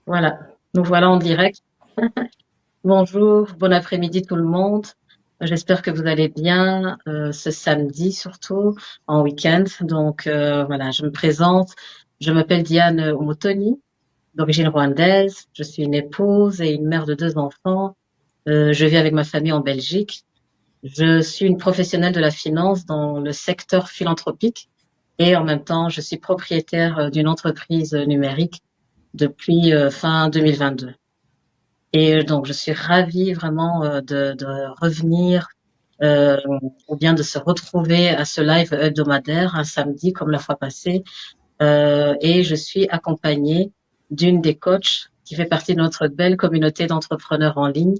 Voilà, nous voilà en direct. Bonjour, bon après-midi tout le monde. J'espère que vous allez bien ce samedi surtout en week-end. Donc voilà, je me présente. Je m'appelle Diane Omotoni, d'origine rwandaise. Je suis une épouse et une mère de deux enfants. Je vis avec ma famille en Belgique. Je suis une professionnelle de la finance dans le secteur philanthropique et en même temps, je suis propriétaire d'une entreprise numérique depuis fin 2022. Et donc, je suis ravie vraiment de revenir euh, ou bien de se retrouver à ce live hebdomadaire un samedi comme la fois passée. Et je suis accompagnée d'une des coachs qui fait partie de notre belle communauté d'entrepreneurs en ligne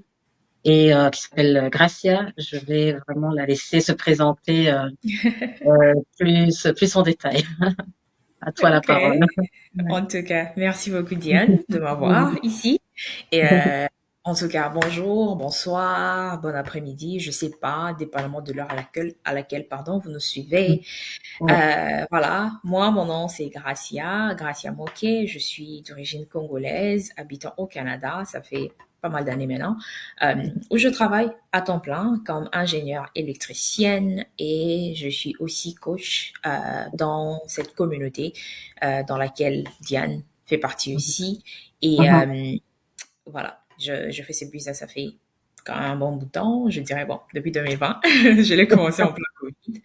et qui s'appelle Gracia. Je vais vraiment la laisser se présenter plus en détail. À toi la Ok. parole. Ouais. En tout cas, merci beaucoup Diane de m'avoir ici. Et en tout cas, bonjour, bonsoir, bon après-midi, je sais pas, dépendamment de l'heure à laquelle, vous nous suivez. Ouais. Voilà, moi, mon nom c'est Gracia Moké, je suis d'origine congolaise, habitant au Canada, ça fait pas mal d'années maintenant, où je travaille à temps plein comme ingénieure électricienne et je suis aussi coach dans cette communauté dans laquelle Diane fait partie aussi. Et Mhm. voilà, je fais ce business, ça fait quand même un bon bout de temps, je dirais, bon, depuis 2020, je l'ai commencé en plein Covid.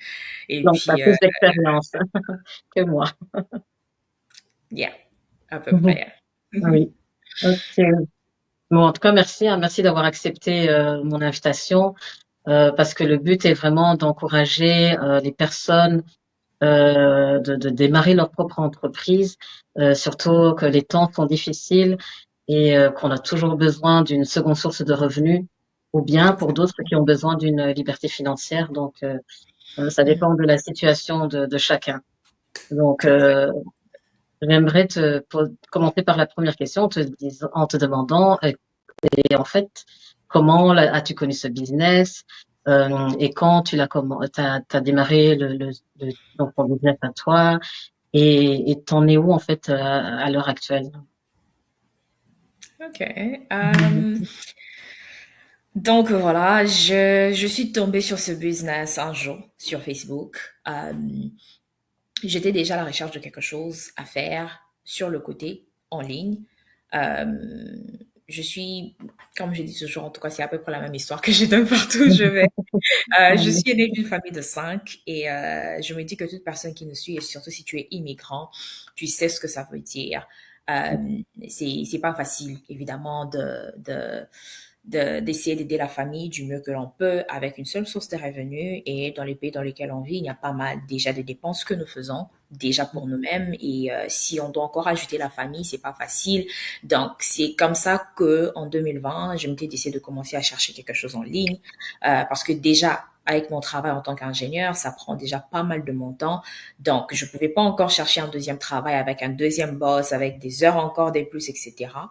Et Donc, tu as puis, plus d'expérience que moi. yeah, à peu Mhm. près. Oui. Ok. Bon, en tout cas, merci, hein, merci d'avoir accepté mon invitation parce que le but est vraiment d'encourager les personnes de démarrer leur propre entreprise, surtout que les temps sont difficiles et qu'on a toujours besoin d'une seconde source de revenus, ou bien pour d'autres qui ont besoin d'une liberté financière. Donc, ça Mhm. dépend de la situation de chacun. Donc, Exact. j'aimerais commencer par la première question en te demandant et en fait, comment as-tu connu ce business et quand tu t'as démarré donc ton business à toi et t'en es où en fait à l'heure actuelle? Ok. Donc voilà, je suis tombée sur ce business un jour sur Facebook. Euh, J'étais déjà à la recherche de quelque chose à faire sur le côté, en ligne. Euh, je suis, comme je dis toujours, en tout cas, c'est à peu près la même histoire que je donne partout où je vais. Je Oui. suis aînée d'une famille de cinq et je me dis que toute personne qui nous suit, et surtout si tu es immigrant, tu sais ce que ça veut dire. Euh, c'est pas facile, évidemment, d'essayer d'aider la famille du mieux que l'on peut avec une seule source de revenus. Et dans les pays dans lesquels on vit, il y a pas mal déjà de dépenses que nous faisons déjà pour nous-mêmes. Et si on doit encore ajouter la famille, c'est pas facile. Donc, c'est comme ça que en 2020, je m'étais décidé de commencer à chercher quelque chose en ligne parce que déjà, avec mon travail en tant qu'ingénieur, ça prend déjà pas mal de mon temps. Donc, je pouvais pas encore chercher un deuxième travail avec un deuxième boss, avec des heures encore des plus, etc.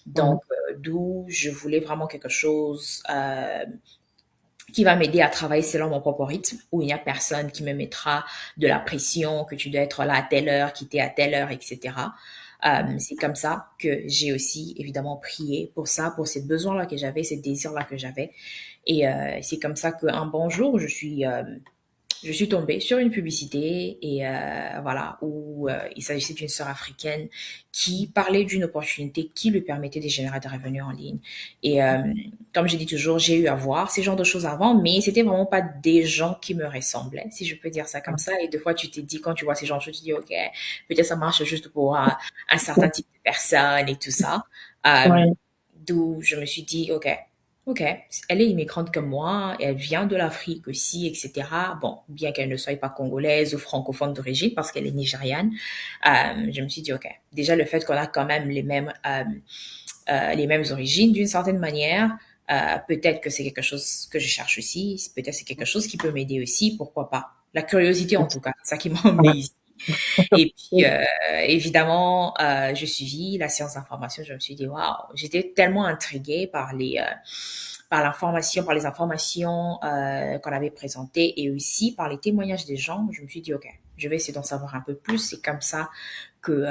Mhm. Donc, d'où je voulais vraiment quelque chose qui va m'aider à travailler selon mon propre rythme, où il n'y a personne qui me mettra de la pression, que tu dois être là à telle heure, quitter à telle heure, etc. C'est comme ça que j'ai aussi évidemment prié pour ça, pour ces besoins-là que j'avais, ces désirs-là que j'avais. Et c'est comme ça qu'un bon jour, je suis tombée sur une publicité et voilà où il s'agissait d'une sœur africaine qui parlait d'une opportunité qui lui permettait de générer des revenus en ligne. Et comme je dis toujours, j'ai eu à voir ces genres de choses avant, mais c'était vraiment pas des gens qui me ressemblaient, si je peux dire ça comme ça. Et des fois, tu te dis quand tu vois ces genres de choses, tu te dis ok, peut-être ça marche juste pour un certain type de personne et tout ça. Euh, Ouais. D'où je me suis dit ok. Ok, elle est immigrante comme moi, elle vient de l'Afrique aussi, etc. Bon, bien qu'elle ne soit pas congolaise ou francophone d'origine, parce qu'elle est nigériane, je me suis dit, ok, déjà le fait qu'on a quand même les mêmes origines d'une certaine manière, peut-être que c'est quelque chose que je cherche aussi, peut-être c'est quelque chose qui peut m'aider aussi, pourquoi pas. La curiosité en tout cas, c'est ça qui m'a emmené Ouais. ici. Et puis, évidemment, je suivis la science d'information. Je me suis dit, waouh, j'étais tellement intriguée par l'information, par les informations qu'on avait présentées et aussi par les témoignages des gens. Je me suis dit, OK, je vais essayer d'en savoir un peu plus. C'est comme ça que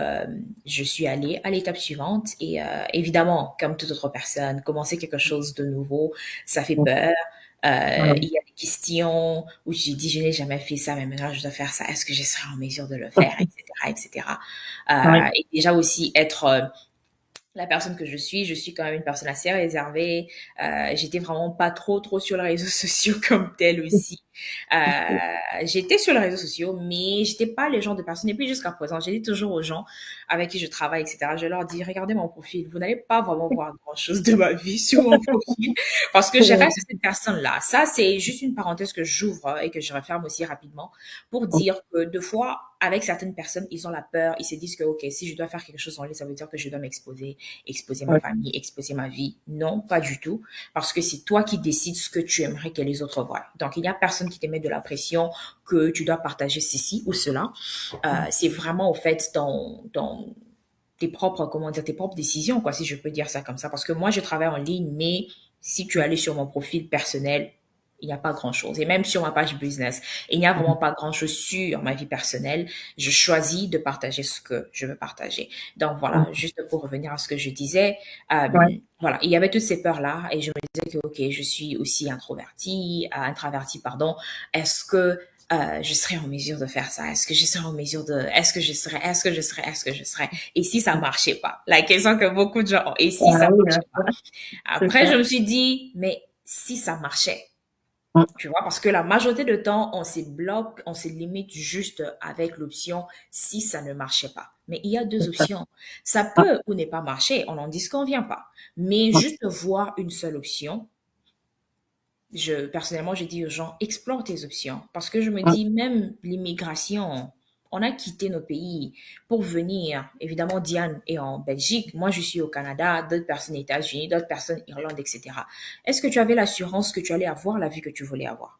je suis allée à l'étape suivante et évidemment, comme toute autre personne, commencer quelque chose de nouveau, ça fait peur. Il y a des questions où je dis, je n'ai jamais fait ça, mais maintenant je dois faire ça. Est-ce que je serai en mesure de le faire, etc., etc. Oui, Et déjà aussi être la personne que je suis quand même une personne assez réservée. J'étais vraiment pas trop sur les réseaux sociaux comme telle aussi. J'étais sur les réseaux sociaux, mais j'étais pas le genre de personne. Et puis jusqu'à présent, j'ai dit toujours aux gens avec qui je travaille, etc. Je leur dis, regardez mon profil. Vous n'allez pas vraiment voir grand-chose de ma vie sur mon profil parce que je reste cette personne-là. Ça, c'est juste une parenthèse que j'ouvre et que je referme aussi rapidement pour dire que deux fois, avec certaines personnes, ils ont la peur. Ils se disent que, OK, si je dois faire quelque chose en ligne, ça veut dire que je dois m'exposer, exposer ma oui, famille, exposer ma vie. Non, pas du tout. Parce que c'est toi qui décides ce que tu aimerais que les autres voient. Donc, il n'y a personne qui te met de la pression que tu dois partager ceci ou cela. C'est vraiment, au fait, dans tes propres, comment dire, tes propres décisions, quoi, si je peux dire ça comme ça. Parce que moi, je travaille en ligne, mais si tu allais sur mon profil personnel, il n'y a pas grand-chose. Et même sur ma page business, il n'y a vraiment pas grand-chose sur ma vie personnelle. Je choisis de partager ce que je veux partager. Donc voilà, juste pour revenir à ce que je disais, voilà, il y avait toutes ces peurs-là et je me disais que, OK, je suis aussi introvertie, pardon. Est-ce que je serais en mesure de faire ça? Est-ce que je serais en mesure de, est-ce que je serais? Et si ça marchait pas? La question que beaucoup de gens ont. Et si ah ça oui, marchait pas? c'est Après, je ça. me suis dit, mais si ça marchait? Mm. Tu vois, parce que la majorité de temps, on se bloque, on se limite juste avec l'option si ça ne marchait pas. Mais il y a deux C'est ça. options. Ça Ah, peut ou ne pas marcher, on n'en disconvient pas. Mais mm, juste voir une seule option, personnellement, je dis aux gens, explore tes options. Parce que je me mm, dis, même l'immigration, on a quitté nos pays pour venir. Évidemment, Diane est en Belgique, moi je suis au Canada, d'autres personnes aux États-Unis, d'autres personnes Irlande, etc. Est-ce que tu avais l'assurance que tu allais avoir la vie que tu voulais avoir?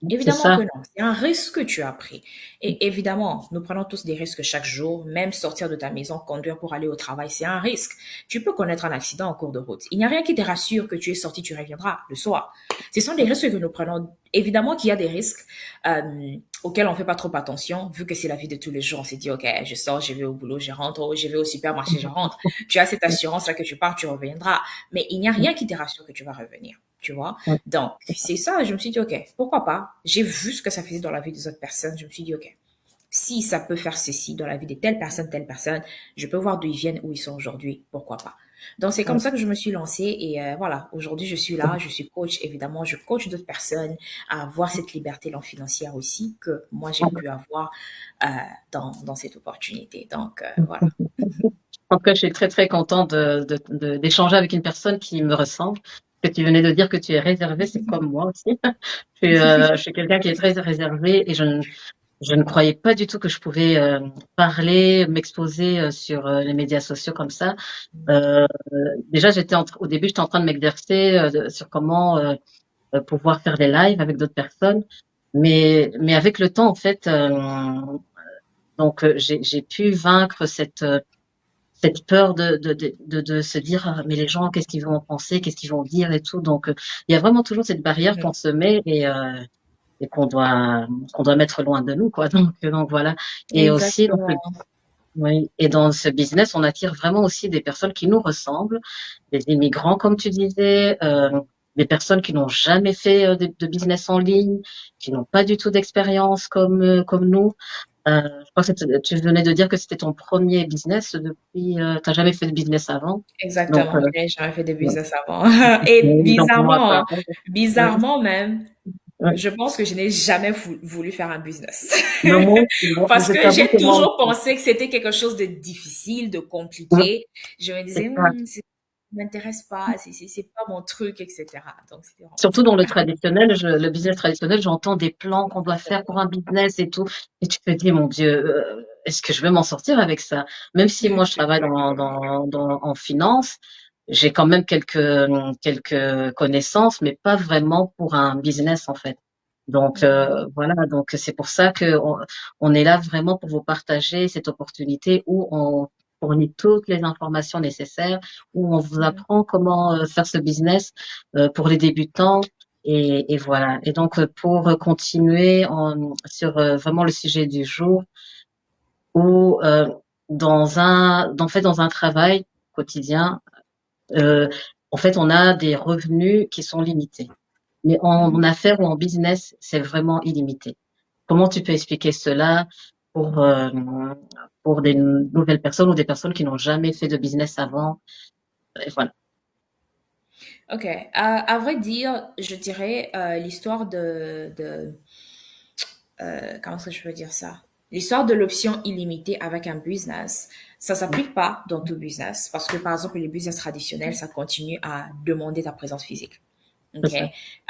c'est Évidemment ça. que non. C'est un risque que tu as pris. Et évidemment, nous prenons tous des risques chaque jour. Même sortir de ta maison, conduire pour aller au travail, c'est un risque. Tu peux connaître un accident en cours de route. Il n'y a rien qui te rassure que tu es sorti, tu reviendras le soir. Ce sont des risques que nous prenons. Évidemment qu'il y a des risques auxquels on ne fait pas trop attention, vu que c'est la vie de tous les jours. On s'est dit, OK, je sors, je vais au boulot, je rentre, je vais au supermarché, je rentre. Tu as cette assurance-là que tu pars, tu reviendras. Mais il n'y a rien qui te rassure que tu vas revenir. Tu vois? Mm, Donc, c'est ça, je me suis dit, OK, pourquoi pas? J'ai vu ce que ça faisait dans la vie des autres personnes. Je me suis dit, OK, si ça peut faire ceci dans la vie de telle personne, je peux voir d'où ils viennent, où ils sont aujourd'hui, pourquoi pas? Donc, c'est comme mm, ça que je me suis lancée et voilà, aujourd'hui, je suis là, je suis coach, évidemment, je coach d'autres personnes à avoir cette liberté financière aussi que moi, j'ai pu avoir euh, dans cette opportunité. Donc, voilà. En tout cas, je suis très, très contente d'échanger avec une personne qui me ressemble. Que tu venais de dire que tu es réservée, c'est comme moi aussi. Je suis quelqu'un qui est très réservé et je ne croyais pas du tout que je pouvais parler, m'exposer sur les médias sociaux comme ça. Euh, Déjà, au début, j'étais en train de m'exercer sur comment pouvoir faire des lives avec d'autres personnes. Mais avec le temps, en fait, j'ai pu vaincre cette peur de se dire ah, mais les gens qu'est-ce qu'ils vont en penser, qu'est-ce qu'ils vont dire et tout. Donc il y a vraiment toujours cette barrière qu'on se met et qu'on doit mettre loin de nous quoi. Donc voilà. Et aussi donc Exactement. oui, et dans ce business, on attire vraiment aussi des personnes qui nous ressemblent, des immigrants comme tu disais, des personnes qui n'ont jamais fait de business en ligne, qui n'ont pas du tout d'expérience comme nous. Je crois que tu venais de dire que c'était ton premier business depuis, t'as jamais fait de business avant. Donc, Exactement, je n'ai jamais fait de ouais. business avant. Et Donc moi, bizarrement, hein, ouais, bizarrement même, ouais. je pense que je n'ai jamais voulu faire un business. Mais moi aussi, Parce je que t'avoue j'ai que moi toujours aussi. pensé que c'était quelque chose de difficile, de Ouais, compliqué. Je me c'est disais, ça. ça m'intéresse pas, c'est pas mon truc, etc. Donc, c'était vraiment Surtout ça. dans le traditionnel, le business traditionnel, j'entends des plans qu'on doit faire pour un business et tout. Et tu te dis, mon Dieu, est-ce que je vais m'en sortir avec ça? Même si moi, je travaille Exactement. en finance, j'ai quand même quelques connaissances, mais pas vraiment pour un business, en fait. Donc, Mhm. voilà. Donc, c'est pour ça que on est là vraiment pour vous partager cette opportunité où on fournit toutes les informations nécessaires, où on vous Mhm. apprend comment faire ce business pour les débutants. Et voilà. Et donc, pour continuer sur vraiment le sujet du jour, où dans un travail quotidien, euh, en fait, on a des revenus qui sont limités. Mais en Mhm. affaires ou en business, c'est vraiment illimité. Comment tu peux expliquer cela pour, euh, pour des nouvelles personnes ou des personnes qui n'ont jamais fait de business avant? Et voilà, Ok. À vrai dire, je dirais l'histoire comment est-ce que je peux dire ça? L'histoire de l'option illimitée avec un business, ça s'applique pas dans tout business parce que par exemple les business traditionnels, ça continue à demander ta présence physique. c'est Ok.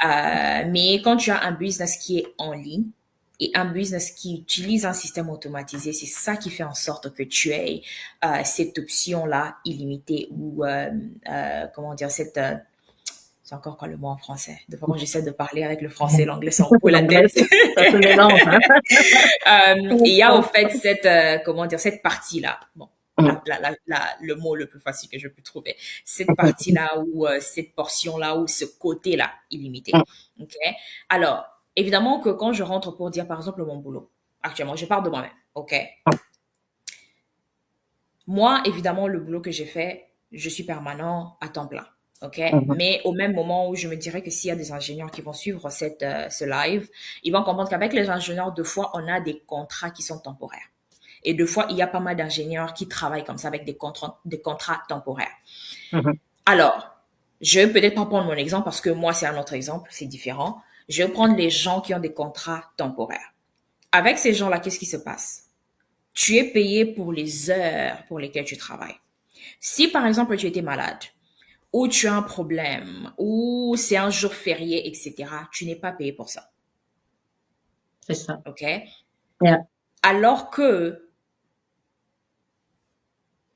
ça. Mais quand tu as un business qui est en ligne et un business qui utilise un système automatisé, c'est ça qui fait en sorte que tu aies cette option-là illimitée ou comment dire c'est encore quoi le mot en français? De fois quand j'essaie de parler avec le français, l'anglais s'en fout la L'anglais, tête. ça se mélange, hein. Il y a au fait cette, comment dire, cette partie-là. Bon, Mm. le mot le plus facile que je peux trouver. Cette partie-là ou cette portion-là ou ce côté-là illimité. Mm. OK? Alors, évidemment que quand je rentre pour dire, par exemple, mon boulot, actuellement, je parle de moi-même. OK? Moi, évidemment, le boulot que j'ai fait, je suis permanent à temps plein. OK? Mm. Mais au même moment où je me dirais que s'il y a des ingénieurs qui vont suivre ce live, ils vont comprendre qu'avec les ingénieurs, deux fois, on a des contrats qui sont temporaires. Et deux fois, il y a pas mal d'ingénieurs qui travaillent comme ça avec des contrats temporaires. Mm. Alors, je vais peut-être pas prendre mon exemple parce que moi, c'est un autre exemple, c'est différent. Je vais prendre les gens qui ont des contrats temporaires. Avec ces gens-là, qu'est-ce qui se passe? Tu es payé pour les heures pour lesquelles tu travailles. Si par exemple tu étais malade, ou tu as un problème, ou c'est un jour férié, etc., tu n'es pas payé pour ça. C'est ça. OK? Yeah. Alors que,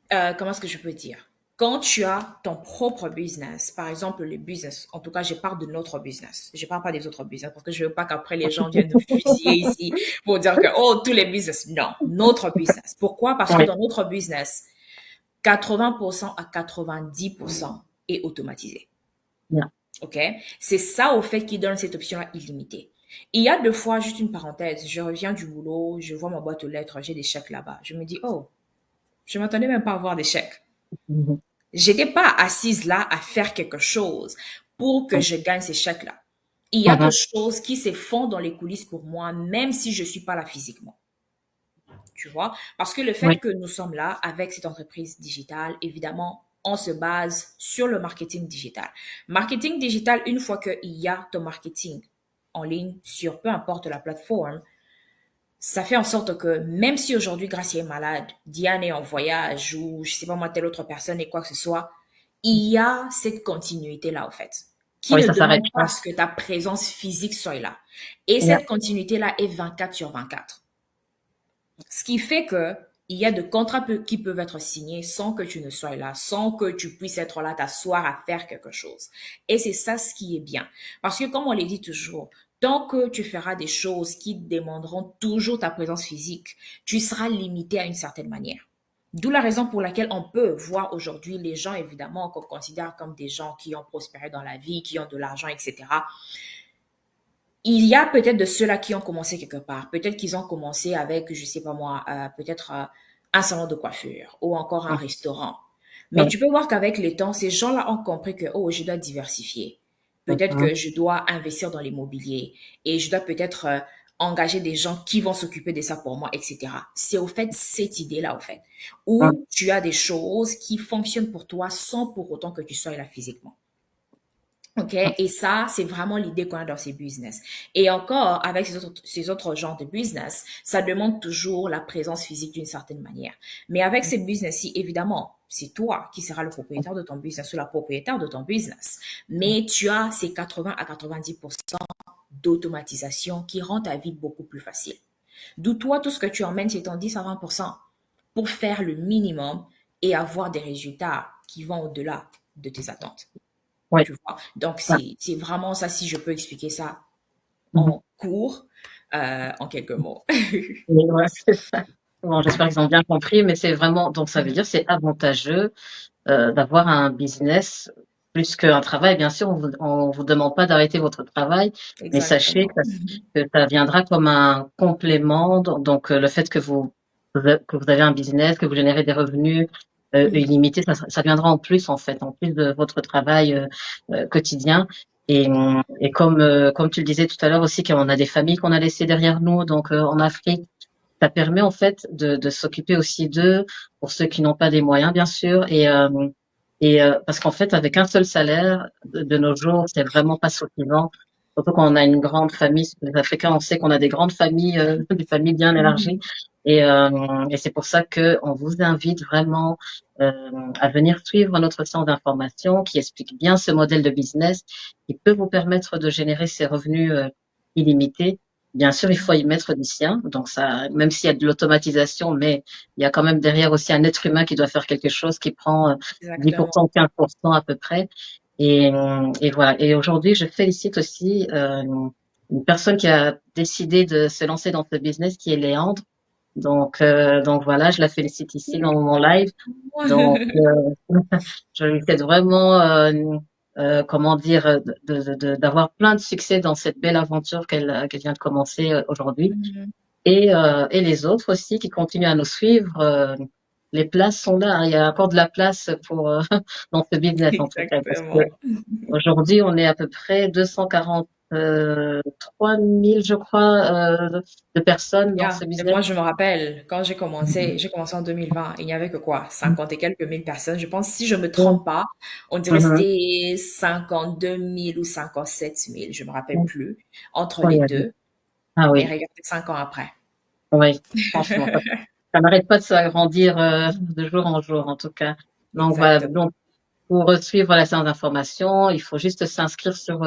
comment est-ce que je peux dire? Quand tu as ton propre business, par exemple le business, en tout cas je parle de notre business, je parle pas des autres business parce que je veux pas qu'après les gens viennent nous fusiller ici pour dire que oh tous les business, non, notre business. Pourquoi? Parce que Oui. dans notre business, 80% à 90% est automatisé. Yeah. OK? C'est ça, au fait, qui donne cette option-là illimitée. Il y a deux fois, juste une parenthèse, je reviens du boulot, je vois ma boîte aux lettres, j'ai des chèques là-bas. Je me dis, oh, je m'attendais même pas à avoir des chèques. Mhm. J'étais pas assise là à faire quelque chose pour que je gagne ces chèques-là. Il y a Mhm. quelque chose qui se font dans les coulisses pour moi, même si je suis pas là physiquement. Tu vois? Parce que le fait Oui. que nous sommes là avec cette entreprise digitale, évidemment, on se base sur le marketing digital. Marketing digital, une fois qu'il y a ton marketing en ligne sur peu importe la plateforme, ça fait en sorte que même si aujourd'hui Gracia est malade, Diane est en voyage ou je sais pas moi, telle autre personne et quoi que ce soit, il y a cette continuité-là, en fait, qui Oui, ne ça s'arrête demande pas à pas. ce que ta présence physique soit là. Et Yeah. cette continuité-là est 24 sur 24. Ce qui fait que il y a de contrats qui peuvent être signés sans que tu ne sois là, sans que tu puisses être là, t'asseoir à faire quelque chose. Et c'est ça ce qui est bien. Parce que comme on le dit toujours, tant que tu feras des choses qui demanderont toujours ta présence physique, tu seras limité à une certaine manière. D'où la raison pour laquelle on peut voir aujourd'hui les gens, évidemment, qu'on considère comme des gens qui ont prospéré dans la vie, qui ont de l'argent, etc. Il y a peut-être de ceux-là qui ont commencé quelque part. Peut-être qu'ils ont commencé avec, je sais pas moi, peut-être un salon de coiffure ou encore un restaurant. Mais Oui. tu peux voir qu'avec le temps, ces gens-là ont compris que, oh, je dois diversifier. Peut-être Mhm. que je dois investir dans l'immobilier et je dois peut-être engager des gens qui vont s'occuper de ça pour moi, etc. C'est au fait cette idée-là, au fait, Mhm. où tu as des choses qui fonctionnent pour toi sans pour autant que tu sois là physiquement. OK? Et ça, c'est vraiment l'idée qu'on a dans ces business. Et encore, avec ces autres genres de business, ça demande toujours la présence physique d'une certaine manière. Mais avec ces business-ci, évidemment, c'est toi qui seras le propriétaire de ton business ou la propriétaire de ton business. Mais tu as ces 80 à 90% d'automatisation qui rend ta vie beaucoup plus facile. D'où toi, tout ce que tu emmènes, c'est ton 10 à 20% pour faire le minimum et avoir des résultats qui vont au-delà de tes attentes. Oui. Tu vois? Donc, Ouais. c'est vraiment ça, si je peux expliquer ça Mhm. en cours, en quelques mots. Et ouais, c'est ça. Bon, j'espère qu'ils ont bien compris, mais c'est vraiment, donc ça veut dire c'est avantageux d'avoir un business plus qu'un travail. Bien sûr, on vous demande pas d'arrêter votre travail, mais sachez Exactement. que ça viendra comme un complément. Donc, le fait que vous que vous avez un business, que vous générez des revenus Mhm. illimités, ça viendra en plus en fait, en plus de votre travail quotidien. Et comme tu le disais tout à l'heure aussi, qu'on a des familles qu'on a laissées derrière nous, donc en Afrique, ça permet en fait de s'occuper aussi d'eux, pour ceux qui n'ont pas des moyens bien sûr, parce qu'en fait avec un seul salaire de nos jours, c'est vraiment pas suffisant. Surtout quand on a une grande famille, les Africains, on sait qu'on a des grandes familles, des familles bien élargies, Mhm. et c'est pour ça que on vous invite vraiment euh, à venir suivre notre centre d'information qui explique bien ce modèle de business qui peut vous permettre de générer ces revenus illimités. Bien sûr, il faut y mettre du sien. Donc ça, même s'il y a de l'automatisation, mais il y a quand même derrière aussi un être humain qui doit faire quelque chose qui prend 10%, Exactement. 15% à peu près. Et voilà. Et aujourd'hui, je félicite aussi une personne qui a décidé de se lancer dans ce business, qui est Léandre. Donc voilà, je la félicite ici dans mon live. Donc, je lui souhaite vraiment, comment dire, d'avoir plein de succès dans cette belle aventure qu'elle vient de commencer aujourd'hui. Mhm. Et les autres aussi qui continuent à nous suivre. Les places sont là, hein. Il y a encore de la place pour dans ce business en tout cas, parce que Exactement. aujourd'hui on est à peu près 243 000, je crois, de personnes dans Yeah. ce Et business. moi, je me rappelle, quand j'ai commencé en 2020, il n'y avait que quoi? 50 et quelques mille personnes. Je pense, si je me trompe pas, on dirait que Mhm. c'était 52 000 ou 57 000, je me rappelle Mhm. plus, entre Oui, les oui. deux. Ah Et oui, regardez 5 ans après. oui, franchement, ça n'arrête pas de s'agrandir de jour en jour, en tout cas. Donc voilà. Exactement. Donc pour suivre la séance d'information, il faut juste s'inscrire sur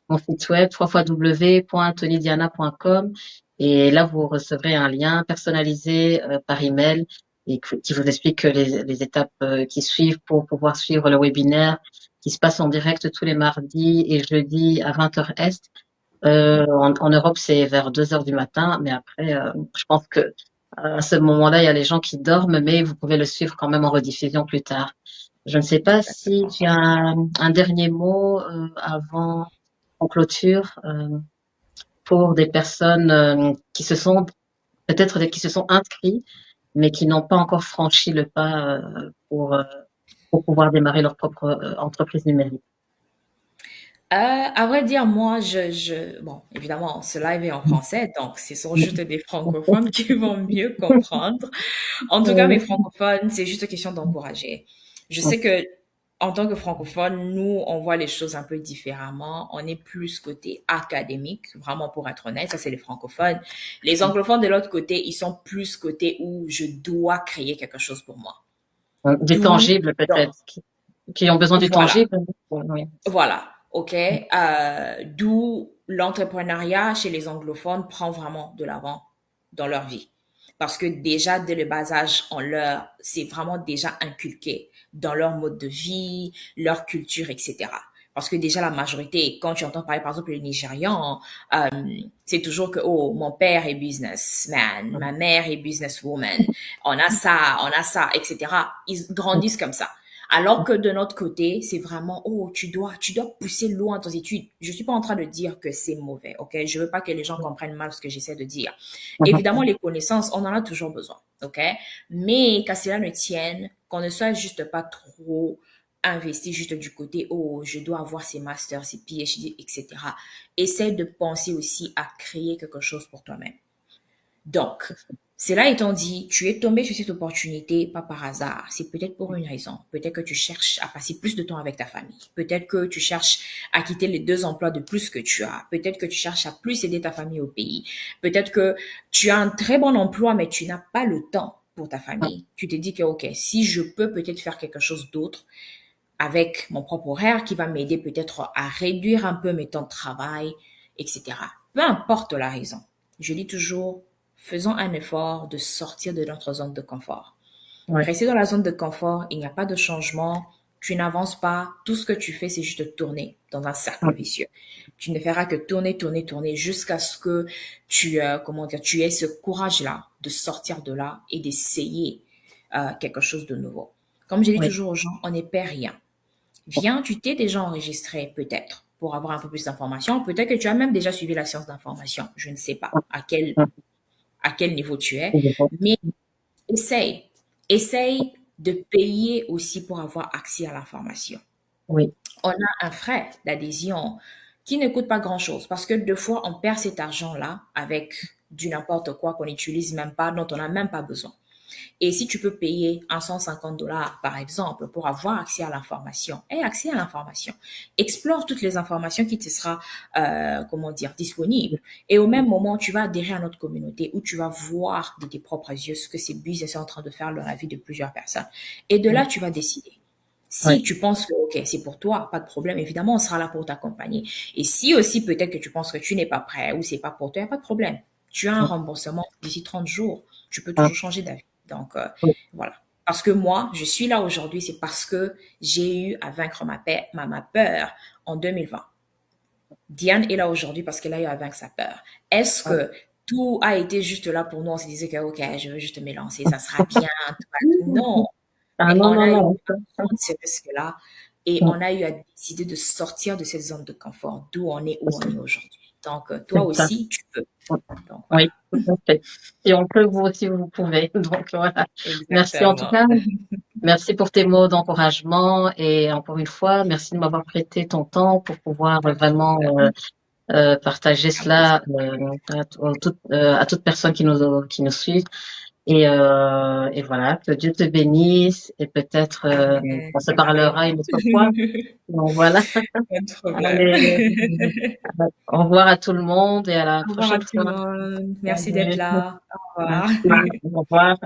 mon site web www.tonydiana.com, et là vous recevrez un lien personnalisé par email et qui vous explique les étapes qui suivent pour pouvoir suivre le webinaire qui se passe en direct tous les mardis et jeudis à 20 heures Est. En Europe, c'est vers 2 heures du matin, mais après, je pense que à ce moment-là, il y a les gens qui dorment, mais vous pouvez le suivre quand même en rediffusion plus tard. Je ne sais pas si Exactement. tu as un dernier mot avant en clôture pour des personnes qui se sont peut-être qui se sont inscrits, mais qui n'ont pas encore franchi le pas pour pouvoir démarrer leur propre entreprise numérique. À vrai dire, moi, bon, évidemment, ce live est en français, donc ce sont juste des francophones qui vont mieux comprendre. En tout cas, mes francophones, c'est juste question d'encourager. Je sais que, en tant que francophone, nous, on voit les choses un peu différemment. On est plus côté académique, vraiment pour être honnête. Ça, c'est les francophones. Les anglophones, de l'autre côté, ils sont plus côté où je dois créer quelque chose pour moi. Du D'où, tangible donc, peut-être, qui ont besoin du voilà. tangible. Oui. Voilà, ok. D'où l'entrepreneuriat chez les anglophones prend vraiment de l'avant dans leur vie. Parce que déjà, dès le bas âge, c'est vraiment déjà inculqué dans leur mode de vie, leur culture, etc. Parce que déjà, la majorité, quand tu entends parler, par exemple, le Nigérian, euh, c'est toujours que, oh, mon père est businessman, ma mère est businesswoman, on a ça, etc. Ils grandissent comme ça. Alors que de notre côté, c'est vraiment, oh, tu dois pousser loin tes études. Je suis pas en train de dire que c'est mauvais, ok? Je veux pas que les gens comprennent mal ce que j'essaie de dire. Évidemment, les connaissances, on en a toujours besoin, ok? Mais qu'à cela ne tienne, qu'on ne soit juste pas trop investi juste du côté, oh, je dois avoir ces masters, ces PhD, etc. Essaie de penser aussi à créer quelque chose pour toi-même. Donc, cela étant dit, tu es tombé sur cette opportunité pas par hasard. C'est peut-être pour une raison. Peut-être que tu cherches à passer plus de temps avec ta famille. Peut-être que tu cherches à quitter les 2 emplois de plus que tu as. Peut-être que tu cherches à plus aider ta famille au pays. Peut-être que tu as un très bon emploi, mais tu n'as pas le temps pour ta famille. Tu te dis que, OK, si je peux peut-être faire quelque chose d'autre avec mon propre horaire qui va m'aider peut-être à réduire un peu mes temps de travail, etc. Peu importe la raison. Je dis toujours, faisons un effort de sortir de notre zone de confort. Ouais. Rester dans la zone de confort, il n'y a pas de changement, tu n'avances pas, tout ce que tu fais, c'est juste tourner dans un cercle vicieux. Tu ne feras que tourner, tourner, tourner jusqu'à ce que comment dire, tu aies ce courage-là de sortir de là et d'essayer quelque chose de nouveau. Comme je dis Oui. toujours aux gens, on n'est perd rien. Viens, tu t'es déjà enregistré peut-être pour avoir un peu plus d'informations. Peut-être que tu as même déjà suivi la science d'information. Je ne sais pas à quel niveau tu es. Mais essaye. Essaye de payer aussi pour avoir accès à l'information. Oui, On a un frais d'adhésion qui ne coûte pas grand-chose parce que deux fois, on perd cet argent-là avec du n'importe quoi qu'on n'utilise même pas, dont on n'a même pas besoin. Et si tu peux payer un 150 $ par exemple, pour avoir accès à l'information, aie accès à l'information. Explore toutes les informations qui te sera, comment dire, disponibles. Et au même moment, tu vas adhérer à notre communauté où tu vas voir de tes propres yeux ce que ces business sont en train de faire dans la vie de plusieurs personnes. Et de là, tu vas décider. oui, Si tu penses que, OK, c'est pour toi, pas de problème, évidemment, on sera là pour t'accompagner. Et si aussi peut-être que tu penses que tu n'es pas prêt ou c'est pas pour toi, il n'y a pas de problème. Tu as un oui, remboursement d'ici 30 jours. Tu peux ah, toujours changer d'avis. Donc, oui, voilà. Parce que moi, je suis là aujourd'hui, c'est parce que j'ai eu à vaincre ma peur en 2020. Diane est là aujourd'hui parce qu'elle a eu à vaincre sa peur. Est-ce ah. que tout a été juste là pour nous? On se disait que, OK, je veux juste me lancer, ça sera bien. Non. Ah Mais non, on non, a eu non. à prendre ce risque-là et on a eu à décider de sortir de cette zone de confort, d'où on est où on est aujourd'hui. Donc, toi C'est ça. aussi, tu peux. Donc, voilà. Oui, tout à fait. Si on peut, vous aussi, vous pouvez. Donc voilà. Merci en tout Exactement. cas. Merci pour tes mots d'encouragement et encore une fois, merci de m'avoir prêté ton temps pour pouvoir Pas de vraiment problème. partager Un plaisir. cela à toute personne qui nous suit. Et voilà, que Dieu te bénisse et peut-être Amen. on se parlera Pareillement. une autre fois. Donc voilà. Pas de problème. Allez, au revoir à tout le monde et à la Au revoir à prochaine tout le fois. monde. Merci d'être Salut. là. Au revoir. Merci. Au revoir.